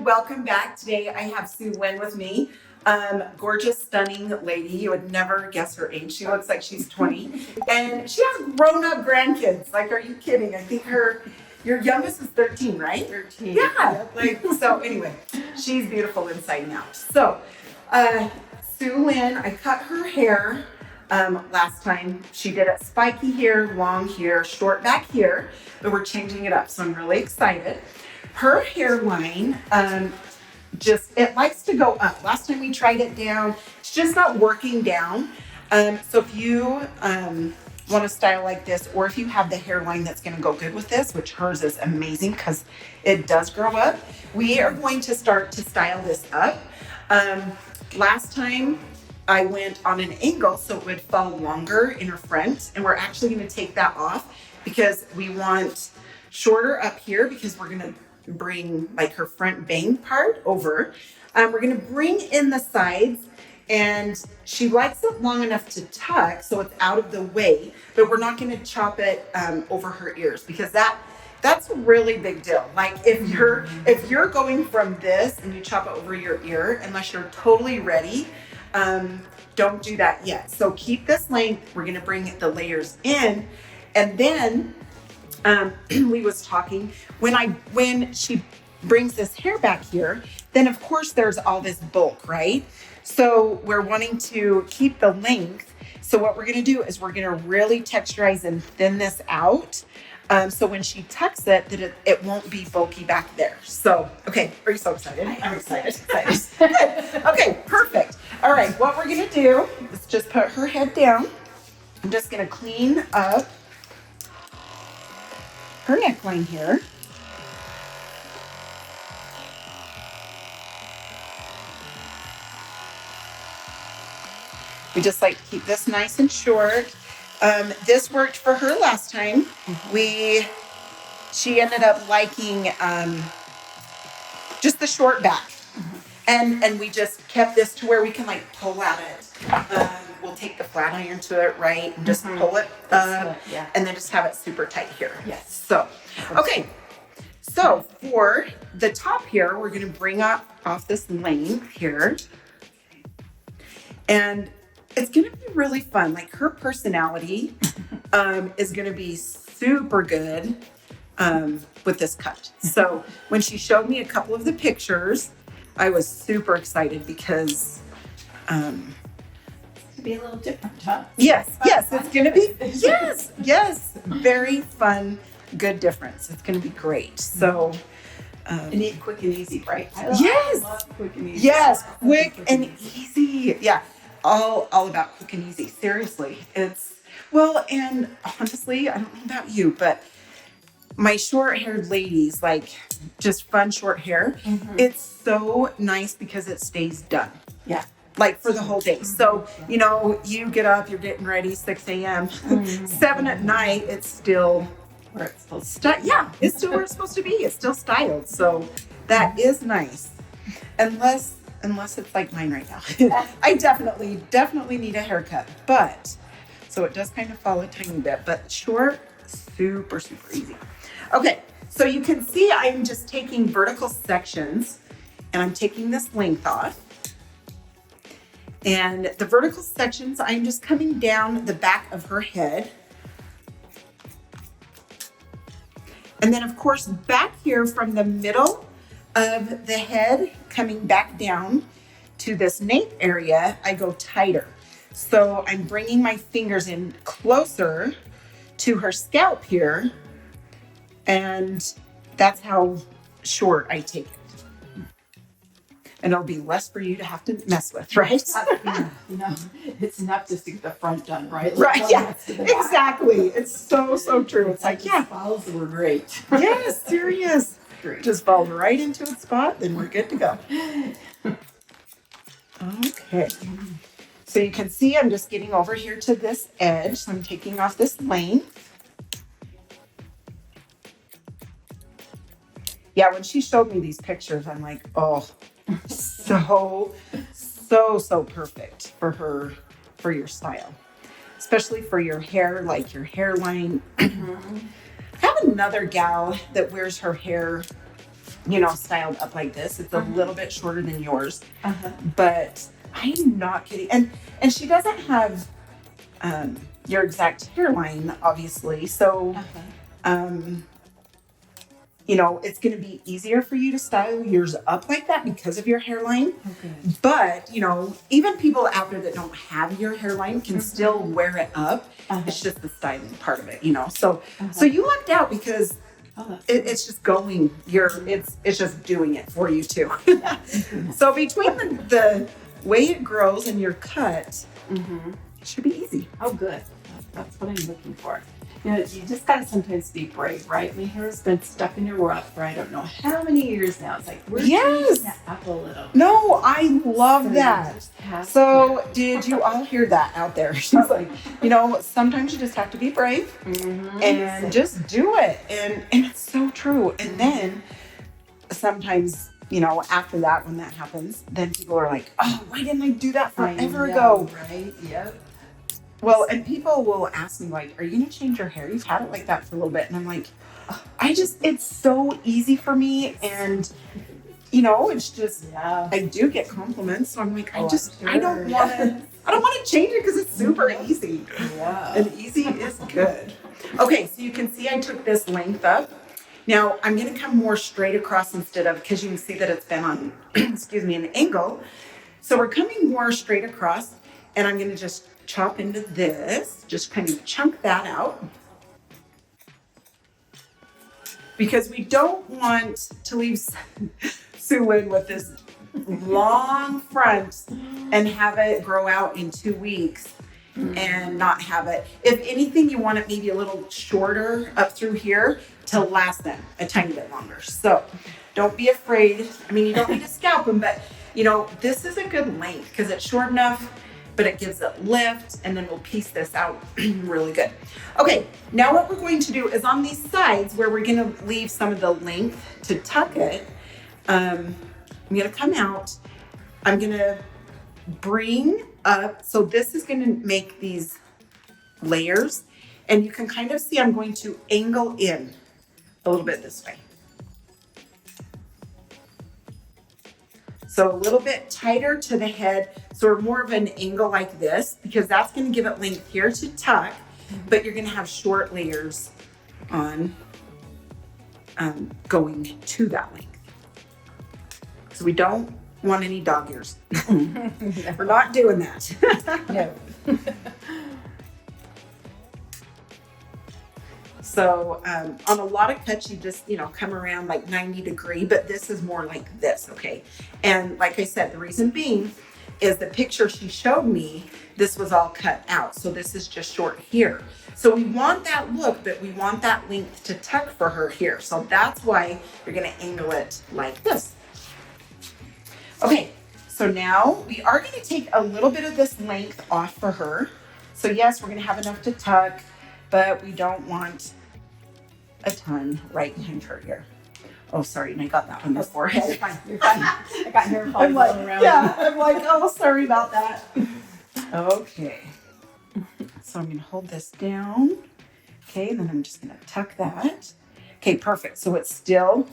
Welcome back. Today I have Suelyn with me. Gorgeous, stunning lady. You would never guess her age. She looks like she's 20. And she has grown-up grandkids. Like, are you kidding? I think your youngest is 13, right? 13. Yeah. So anyway, she's beautiful inside and out. So, Suelyn, I cut her hair last time. She did it spiky here, long here, short back here, but we're changing it up. So I'm really excited. Her hairline, it likes to go up. Last time we tried it down, it's just not working down. So if you want to style like this, or if you have the hairline that's going to go good with this, which hers is amazing because it does grow up, we are going to start to style this up. Last time I went on an angle so it would fall longer in her front, and we're actually going to take that off because we want shorter up here because we're going to bring like her front bang part over. We're going to bring in the sides, and she likes it long enough to tuck so it's out of the way, but we're not going to chop it over her ears because that's a really big deal. Like if you're going from this and you chop it over your ear, unless you're totally ready, don't do that yet. So keep this length. We're going to bring the layers in, and then we was talking when she brings this hair back here, then of course there's all this bulk, right? So we're wanting to keep the length. So what we're going to do is we're going to really texturize and thin this out. So when she tucks it, that it won't be bulky back there. So, okay. Are you so excited? I'm excited. Okay, perfect. All right. What we're going to do is just put her head down. I'm just going to clean up her neckline here. We just like to keep this nice and short. This worked for her last time. She ended up liking just the short back. And we just kept this to where we can like pull at it. We'll take the flat iron to it, right? And just pull it up, and then just have it super tight here. Yes. So, okay. So for the top here, we're going to bring off this length here. And it's going to be really fun. Like her personality is going to be super good with this cut. So when she showed me a couple of the pictures, I was super excited because to be a little different, huh? Yes, it's going to be, yes, very fun, good difference. It's going to be great. So, you need quick and easy, right? I love quick and easy. Yes, quick and easy. Yeah, all about quick and easy. Seriously, and honestly, I don't know about you, but my short-haired ladies, like just fun short hair, it's so nice because it stays done. Yeah. Like for the whole day. So, you get up, you're getting ready, 6 a.m., 7 at night, it's still where it's supposed to be. It's still where it's supposed to be. It's still styled. So that is nice. Unless it's like mine right now. I definitely need a haircut. But, so it does kind of fall a tiny bit, but short, super, super easy. Okay, so you can see I'm just taking vertical sections and I'm taking this length off. And the vertical sections, I'm just coming down the back of her head. And then of course, back here from the middle of the head, coming back down to this nape area, I go tighter. So I'm bringing my fingers in closer to her scalp here. And that's how short I take it. And it'll be less for you to have to mess with, right? It's enough just to get the front done, right? Right, yeah, exactly. It's so true. It's like, yeah. Files were great. Yes, serious. Great. Just fall right into its spot, then we're good to go. Okay. So you can see I'm just getting over here to this edge. So I'm taking off this length. Yeah, when she showed me these pictures, I'm like, oh, so perfect for her, for your style, especially for your hair, like your hairline. I have another gal that wears her hair, you know, styled up like this. It's a little bit shorter than yours, but I'm not kidding. And she doesn't have your exact hairline, obviously. So, you know, it's going to be easier for you to style yours up like that because of your hairline. But, you know, even people out there that don't have your hairline can still wear it up. It's just the styling part of it, you know. So you lucked out because it's just going. It's just doing it for you too. So between the way it grows and your cut, it should be easy. Oh, good. That's what I'm looking for. You know, you just gotta sometimes be brave, right? My hair has been stuck in your rut for I don't know how many years now. It's like we're changing that up a little. No, I love that. So did you all hear that out there? She's like, you know, sometimes you just have to be brave and just do it. And it's so true. And then sometimes, you know, after that, when that happens, then people are like, oh, why didn't I do that forever ago? Right? Yep. Well, and people will ask me like, are you going to change your hair? You've had it like that for a little bit. And I'm like, it's so easy for me. And, you know, it's just, I do get compliments. So I'm like, I don't want to change it because it's super easy. Yeah. And easy is good. Okay. So you can see I took this length up. Now I'm going to come more straight across instead of, because you can see that it's been on, excuse me, an angle. So we're coming more straight across and I'm going to just chop into this, just kind of chunk that out. Because we don't want to leave Suelyn with this long front and have it grow out in 2 weeks and not have it. If anything, you want it maybe a little shorter up through here to last them a tiny bit longer. So don't be afraid. I mean, you don't need to scalp them, but you know, this is a good length because it's short enough, but it gives it lift, and then we'll piece this out really good. Okay, now what we're going to do is on these sides where we're gonna leave some of the length to tuck it, I'm gonna come out, I'm gonna bring up, so this is gonna make these layers, and you can kind of see I'm going to angle in a little bit this way. So a little bit tighter to the head, so we're more of an angle like this, because that's gonna give it length here to tuck, but you're gonna have short layers on going to that length. So we don't want any dog ears. We're not doing that. No. So on a lot of cuts, you just, you know, come around like 90 degree, but this is more like this, okay? And like I said, the reason being is the picture she showed me, this was all cut out. So this is just short here. So we want that look, but we want that length to tuck for her here. So that's why you're gonna angle it like this. Okay, so now we are gonna take a little bit of this length off for her. So yes, we're gonna have enough to tuck, but we don't want a ton right behind her ear. Oh, sorry, and I got that on the forehead. You're fine. You're fine. I got hair falling all around. Yeah, I'm like, oh, sorry about that. Okay. So I'm gonna hold this down. Okay, then I'm just gonna tuck that. Okay, perfect. So it's still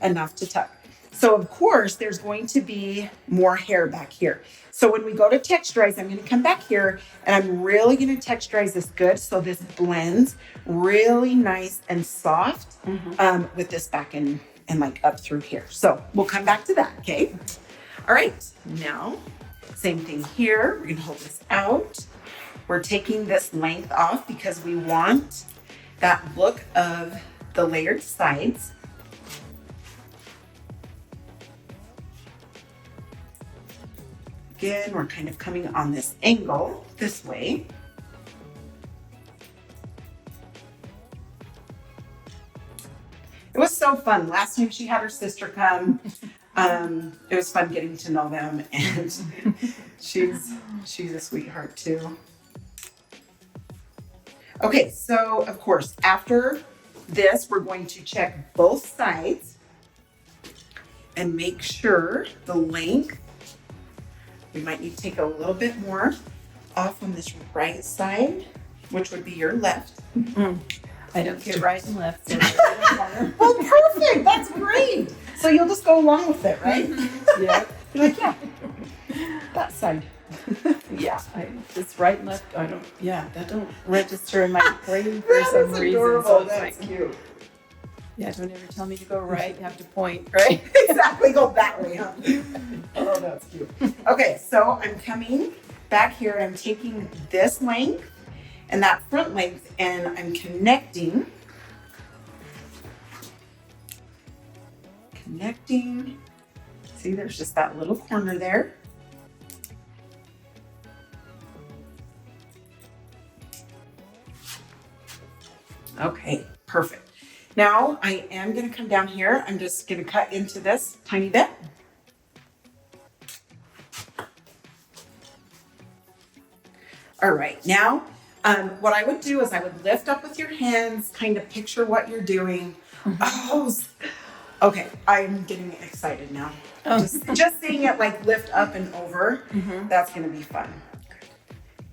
enough to tuck. So of course, there's going to be more hair back here. So when we go to texturize, I'm gonna come back here and I'm really gonna texturize this good so this blends really nice and soft with this back and like up through here. So we'll come back to that, okay? All right, now, same thing here. We're gonna hold this out. We're taking this length off because we want that look of the layered sides. Again, we're kind of coming on this angle this way. It was so fun. Last time she had her sister come, it was fun getting to know them, and she's a sweetheart too. Okay, so of course, after this, we're going to check both sides. and make sure the length, we might need to take a little bit more off on this right side, which would be your left. I don't get right and left. So Well, perfect. That's great. So you'll just go along with it, right? yeah. You're like, yeah, that side. Yeah. It's right and left. That don't register in my brain for That some is reason. adorable. So it's That's like, cute. yeah, don't ever tell me to go right. You have to point, right? Exactly. Go that way, huh? Oh, that's cute. Okay, so I'm coming back here and I'm taking this length and that front length and I'm connecting. See, there's just that little corner there. Okay, perfect. Now I am going to come down here. I'm just going to cut into this tiny bit. All right, now what I would do is I would lift up with your hands, kind of picture what you're doing. Oh, okay, I'm getting excited now. Just seeing it like lift up and over, that's going to be fun.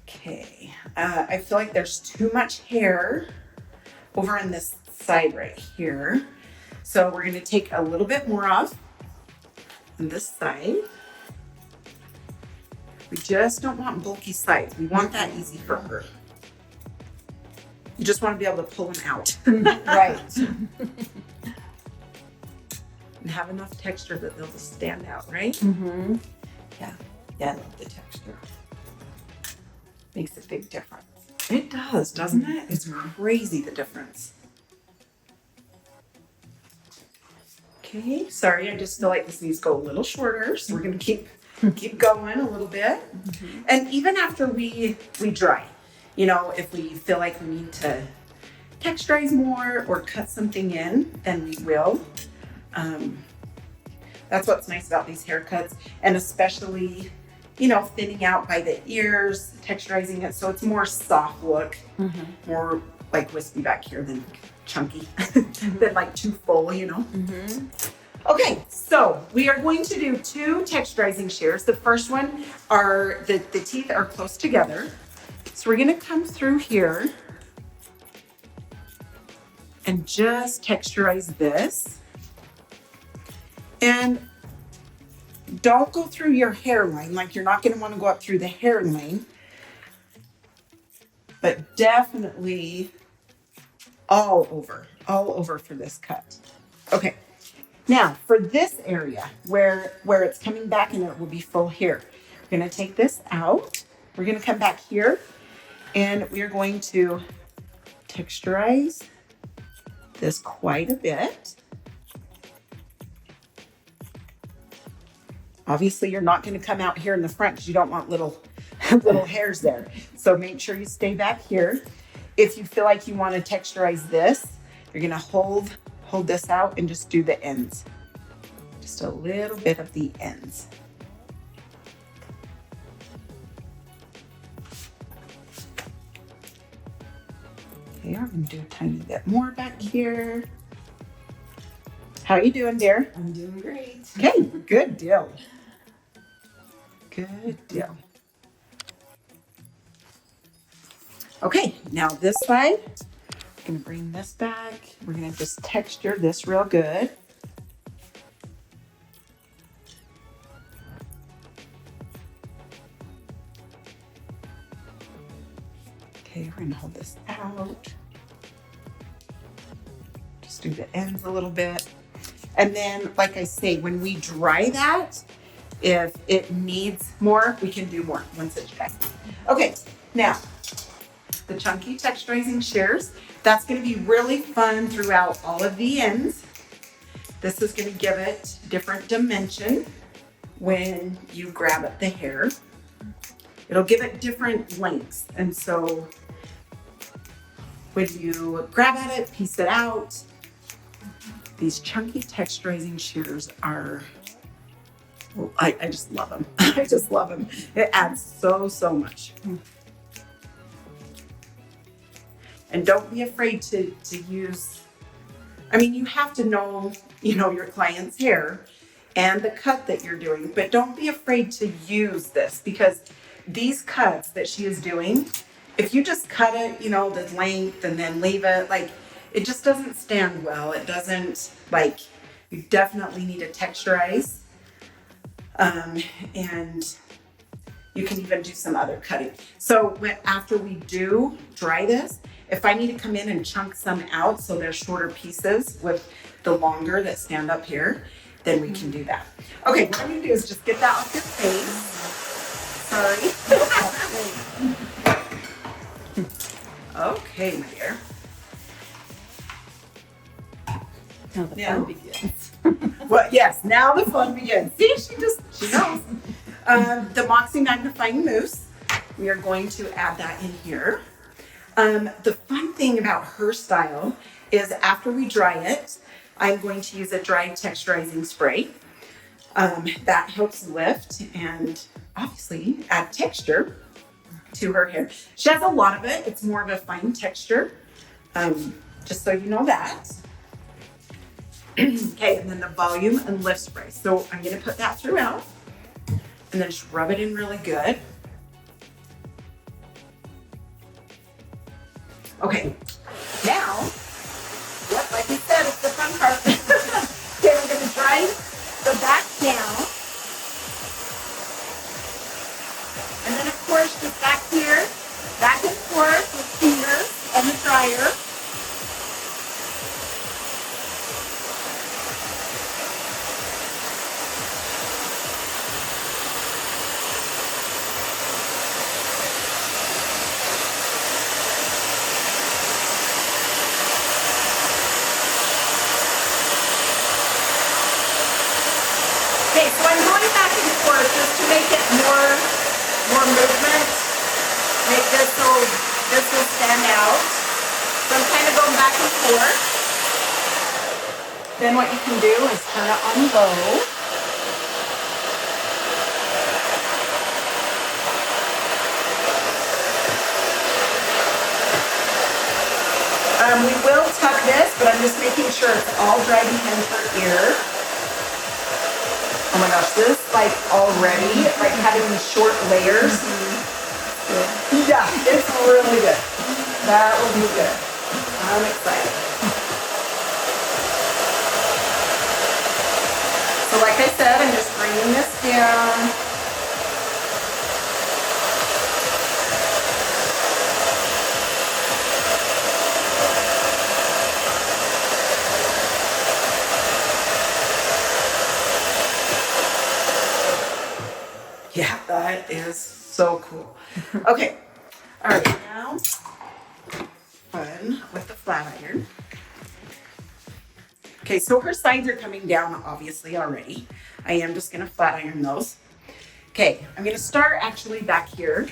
Okay, I feel like there's too much hair over on this side right here. So we're going to take a little bit more off on this side. We just don't want bulky sides. We want that easy for her. You just want to be able to pull them out. Right. And have enough texture that they'll just stand out, right? Yeah. Yeah, I love the texture. Makes a big difference. It does, doesn't it? It's crazy, the difference. Okay, sorry, I just feel like this needs to go a little shorter, so we're gonna keep going a little bit. And even after we dry, you know, if we feel like we need to texturize more or cut something in, then we will. That's what's nice about these haircuts, and especially, you know, thinning out by the ears, texturizing it so it's more soft look, more like wispy back here than chunky, than like too full, you know. Okay, so we are going to do 2 texturizing shears. The first one are the teeth are close together. So we're gonna come through here and just texturize this. And don't go through your hairline, like you're not gonna wanna go up through the hairline, but definitely all over for this cut. Okay. Now, for this area where it's coming back and it will be full here, we're going to take this out. We're going to come back here and we are going to texturize this quite a bit. Obviously, you're not going to come out here in the front because you don't want little hairs there. So make sure you stay back here. If you feel like you want to texturize this, you're going to hold this out and just do the ends. Just a little bit of the ends. Okay, I'm going to do a tiny bit more back here. How you doing, dear? I'm doing great. Okay, good deal. Good deal. Okay, now this side. I'm gonna bring this back. We're gonna just texture this real good. Okay, we're gonna hold this out. Just do the ends a little bit. And then, like I say, when we dry that, if it needs more, we can do more once it's dry. Okay, now, the chunky texturizing shears. That's going to be really fun throughout all of the ends. This is going to give it different dimension when you grab at the hair. It'll give it different lengths. And so when you grab at it, piece it out, these chunky texturizing shears are, well, I just love them. I just love them. It adds so much. And don't be afraid to use, I mean, you have to know, you know, your client's hair and the cut that you're doing. But don't be afraid to use this, because these cuts that she is doing, if you just cut it, you know, the length and then leave it, like, it just doesn't stand well. It doesn't, like, you definitely need to texturize. And you can even do some other cutting. So after we do dry this, if I need to come in and chunk some out so they're shorter pieces with the longer that stand up here, then we can do that. Okay, what I'm gonna do is just get that off your face. Sorry. Okay, my dear. Now the fun begins. Well, yes, now the fun begins. See, she knows. The Moxie Magnifying Mousse, we are going to add that in here. The fun thing about Hairstyle is after we dry it, I'm going to use a dry texturizing spray. That helps lift and obviously add texture to her hair. She has a lot of it. It's more of a fine texture, just so you know that. Okay, and then the Volume and Lift Spray. So I'm gonna put that throughout and then just rub it in really good. Okay, now, yep, like we said, it's the fun part. Okay, we're gonna dry the back down. And then of course, just back here, back and forth with fingers and the dryer. Okay, so I'm going back and forth just to make it more movement. Make this will stand out. So I'm kind of going back and forth. Then what you can do is turn it on low. We will tuck this, but I'm just making sure it's all dry behind her ear. Oh my gosh, this like already, like having these short layers. Yeah, it's really good. That will be good. I'm excited. So like I said, I'm just bringing this down. Yeah, that is so cool. Okay, all right, now fun with the flat iron. Okay, so her sides are coming down obviously already. I am just gonna flat iron those. Okay, I'm gonna start actually back here.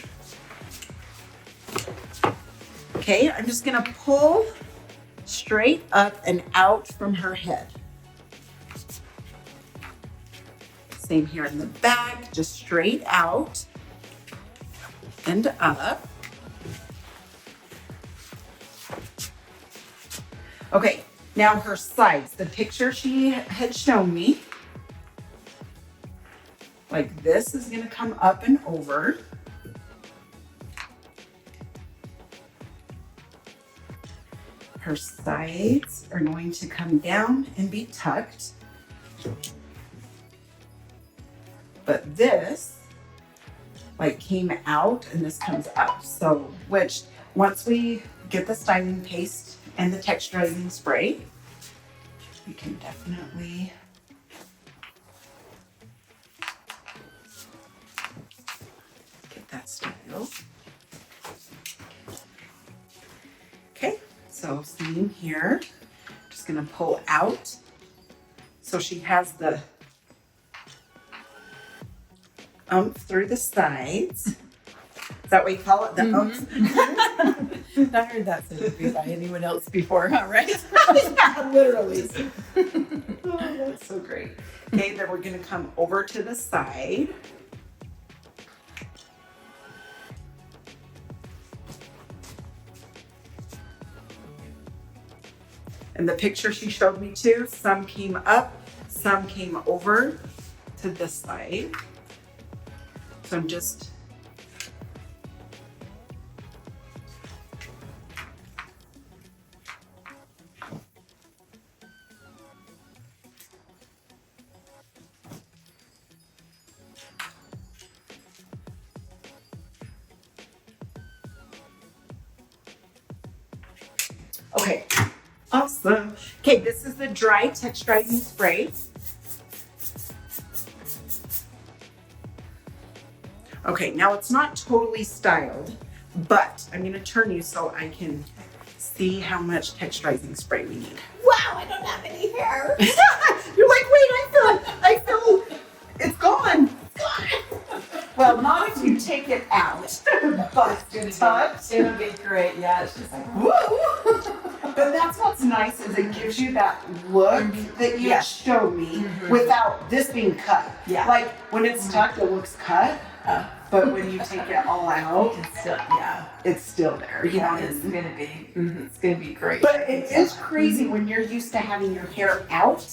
Okay, I'm just gonna pull straight up and out from her head. Same here in the back, just straight out and up. Okay, now her sides, the picture she had shown me, like this is gonna come up and over. Her sides are going to come down and be tucked. But this like came out and this comes up. So, which once we get the styling paste and the texturizing spray, we can definitely get that styled. Okay, so same here. Just gonna pull out. So she has the through the sides. Is that what you call it? The I heard that said by anyone else before, huh, right? Yeah, literally. Oh, that's so great. Okay, then we're gonna come over to the side. And the picture she showed me too, some came up, some came over. to this side. So I'm just okay. Awesome. Okay, this is the dry texturizing spray. Okay, now it's not totally styled, but I'm gonna turn you so I can see how much texturizing spray we need. Wow, I don't have any hair. You're like, wait, I feel it's gone. It's gone. Well, not if you take it out, but It'll be great. Yeah, it's just like, woo! But that's what's nice is it gives you that look that you showed me without this being cut. Yeah. Like when it's tucked, it looks cut. But when you take it all out, it's still there. You know, it's gonna be great. But it is crazy when you're used to having your hair out,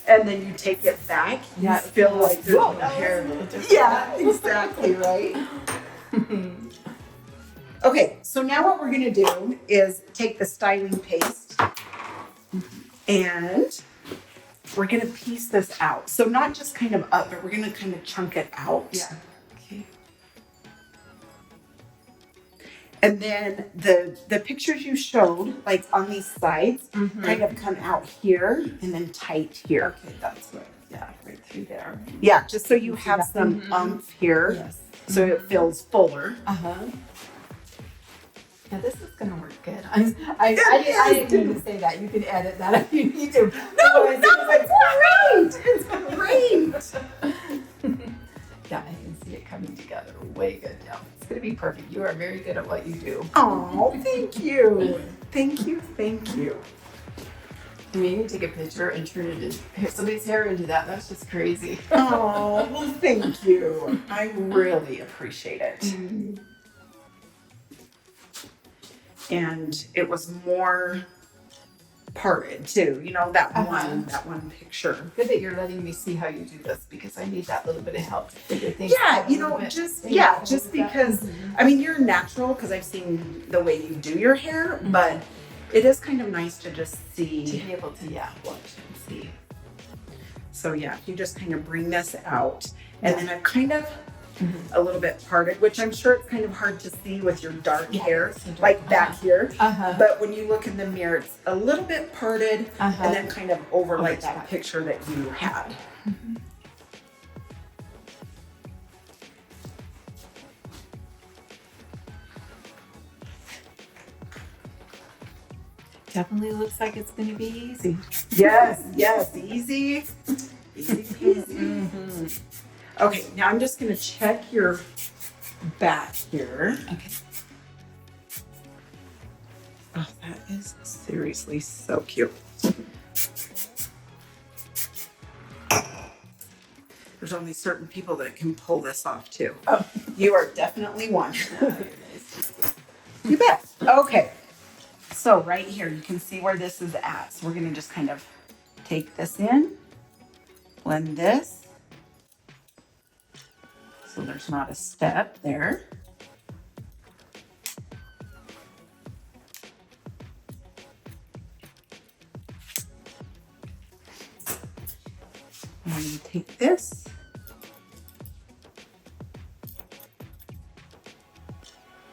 and then you take it back. Yeah, you feel like there's no hair. a little different. Yeah, exactly right. Okay, so now what we're gonna do is take the styling paste and we're gonna piece this out. So not just kind of up, but we're gonna kind of chunk it out. Yeah. Okay. And then the pictures you showed, like on these sides, kind of come out here and then tight here. Okay, that's right. Yeah, right through there. Yeah, just so you have some umph here, Yes. so it feels fuller. Yeah, this is gonna work good. I didn't mean to say that. You can edit that if you need to. No, it's great. It's great. Yeah, I can see it coming together way good now. It's gonna be perfect. You are very good at what you do. Oh, thank you. Thank you. Thank you. I mean, you take a picture and turn it into somebody's hair into that. That's just crazy. Oh, well, thank you. I really appreciate it. And it was more parted too, you know, that one picture. Good that you're letting me see how you do this because I need that little bit of help to figure things Yeah, out. you know, just because I mean you're natural because I've seen the way you do your hair, but it is kind of nice to just see. To be able to watch and see. So yeah, if you just kind of bring this out and then I've kind of a little bit parted, which I'm sure it's kind of hard to see with your dark hair, like back here. But when you look in the mirror, it's a little bit parted and then kind of over like that picture that you had. Definitely looks like it's going to be easy. Yes, easy peasy. Okay, now I'm just going to check your back here. Okay. Oh, that is seriously so cute. There's only certain people that can pull this off too. Oh, you are definitely one. You bet. Okay. So right here, you can see where this is at. So we're going to just kind of take this in, blend this. So there's not a step there. I'm going to take this.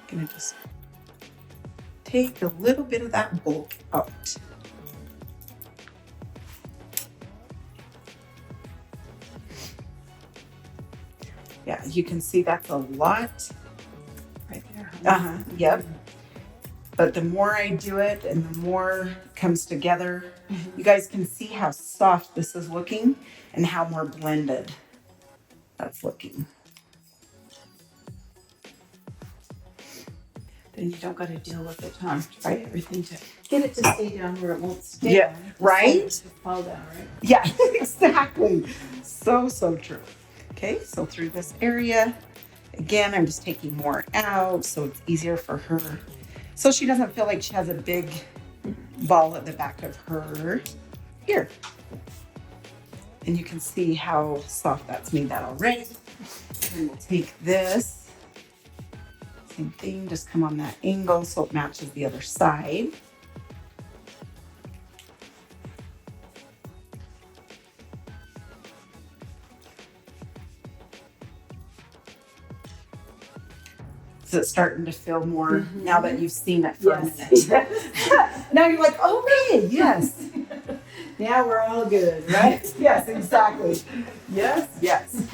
Going to just take a little bit of that bulk out. Yeah, you can see that's a lot. Right there. Yep. But the more I do it and the more it comes together, you guys can see how soft this is looking and how more blended that's looking. Then you don't got to deal with it, huh? Try everything to get it to stay down where it won't stay. Yeah, down. right? To fall down, right? Yeah, exactly. So true. Okay, so through this area, again, I'm just taking more out so it's easier for her. So she doesn't feel like she has a big ball at the back of her ear. And you can see how soft that's made that already. And we'll take this, same thing, just come on that angle so it matches the other side. Is it starting to feel more now that you've seen it for a minute? Now you're like, okay, yes. Now we're all good, right? Yes, exactly. Yes, yes.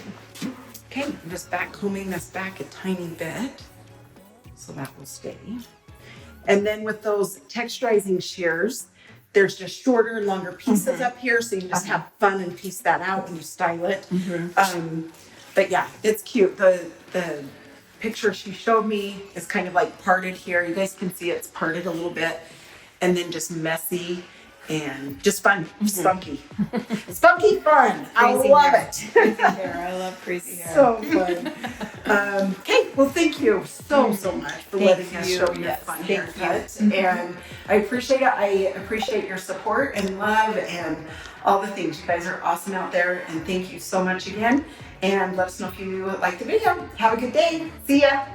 Okay, I'm just back combing this back a tiny bit so that will stay. And then with those texturizing shears, there's just shorter and longer pieces up here, so you just have fun and piece that out when you style it. But yeah, it's cute. The picture she showed me is kind of like parted here. You guys can see it's parted a little bit, and then just messy and just fun, spunky. Spunky fun. I love it. Crazy hair. I love crazy hair. So fun. Okay, well, thank you so much for letting us show your fun haircut. And I appreciate it. I appreciate your support and love and all the things. You guys are awesome out there, and thank you so much again. And let us know if you liked the video. Have a good day. See ya.